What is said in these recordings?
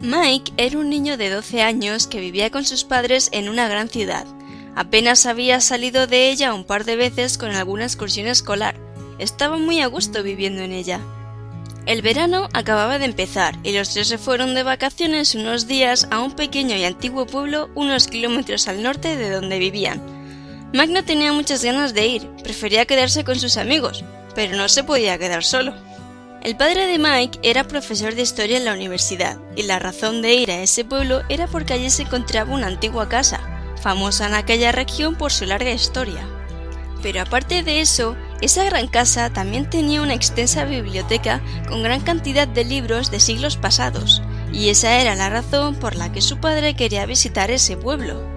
Mike era un niño de 12 años que vivía con sus padres en una gran ciudad. Apenas había salido de ella un par de veces con alguna excursión escolar. Estaba muy a gusto viviendo en ella. El verano acababa de empezar y los tres se fueron de vacaciones unos días a un pequeño y antiguo pueblo unos kilómetros al norte de donde vivían. Mike no tenía muchas ganas de ir, prefería quedarse con sus amigos, pero no se podía quedar solo. El padre de Mike era profesor de historia en la universidad y la razón de ir a ese pueblo era porque allí se encontraba una antigua casa, famosa en aquella región por su larga historia. Pero aparte de eso, esa gran casa también tenía una extensa biblioteca con gran cantidad de libros de siglos pasados, y esa era la razón por la que su padre quería visitar ese pueblo.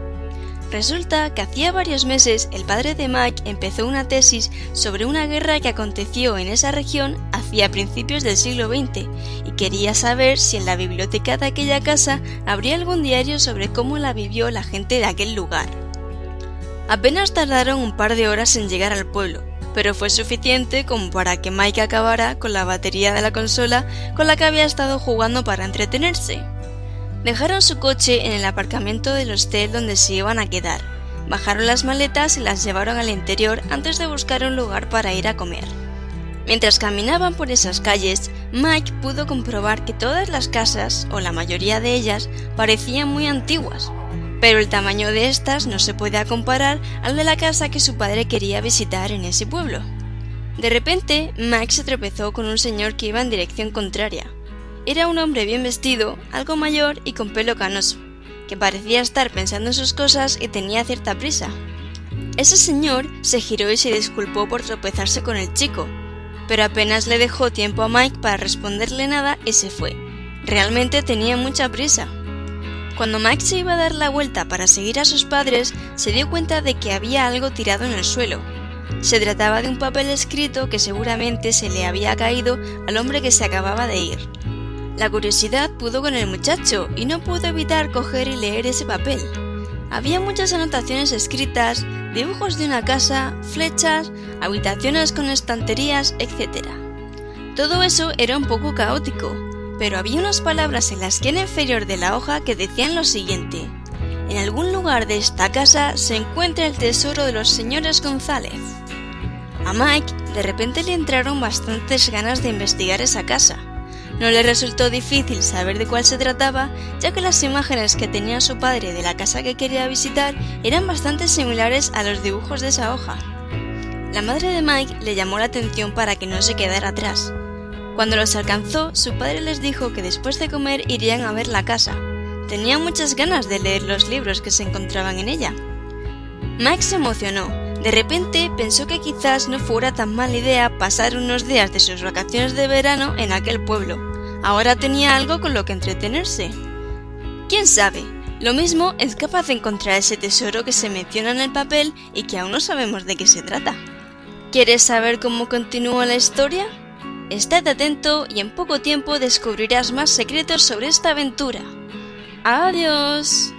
Resulta que hacía varios meses el padre de Mike empezó una tesis sobre una guerra que aconteció en esa región hacia principios del siglo XX y quería saber si en la biblioteca de aquella casa habría algún diario sobre cómo la vivió la gente de aquel lugar. Apenas tardaron un par de horas en llegar al pueblo, pero fue suficiente como para que Mike acabara con la batería de la consola con la que había estado jugando para entretenerse. Dejaron su coche en el aparcamiento del hostel donde se iban a quedar, bajaron las maletas y las llevaron al interior antes de buscar un lugar para ir a comer. Mientras caminaban por esas calles, Mike pudo comprobar que todas las casas, o la mayoría de ellas, parecían muy antiguas, pero el tamaño de estas no se podía comparar al de la casa que su padre quería visitar en ese pueblo. De repente, Mike se tropezó con un señor que iba en dirección contraria. Era un hombre bien vestido, algo mayor y con pelo canoso, que parecía estar pensando en sus cosas y tenía cierta prisa. Ese señor se giró y se disculpó por tropezarse con el chico, pero apenas le dejó tiempo a Mike para responderle nada y se fue. Realmente tenía mucha prisa. Cuando Mike se iba a dar la vuelta para seguir a sus padres, se dio cuenta de que había algo tirado en el suelo. Se trataba de un papel escrito que seguramente se le había caído al hombre que se acababa de ir. La curiosidad pudo con el muchacho y no pudo evitar coger y leer ese papel. Había muchas anotaciones escritas, dibujos de una casa, flechas, habitaciones con estanterías, etc. Todo eso era un poco caótico, pero había unas palabras en la esquina inferior de la hoja que decían lo siguiente: en algún lugar de esta casa se encuentra el tesoro de los señores González. A Mike de repente le entraron bastantes ganas de investigar esa casa. No le resultó difícil saber de cuál se trataba, ya que las imágenes que tenía su padre de la casa que quería visitar eran bastante similares a los dibujos de esa hoja. La madre de Mike le llamó la atención para que no se quedara atrás. Cuando los alcanzó, su padre les dijo que después de comer irían a ver la casa. Tenía muchas ganas de leer los libros que se encontraban en ella. Mike se emocionó. De repente pensó que quizás no fuera tan mala idea pasar unos días de sus vacaciones de verano en aquel pueblo. Ahora tenía algo con lo que entretenerse. ¿Quién sabe? Lo mismo es capaz de encontrar ese tesoro que se menciona en el papel y que aún no sabemos de qué se trata. ¿Quieres saber cómo continúa la historia? Estate atento y en poco tiempo descubrirás más secretos sobre esta aventura. ¡Adiós!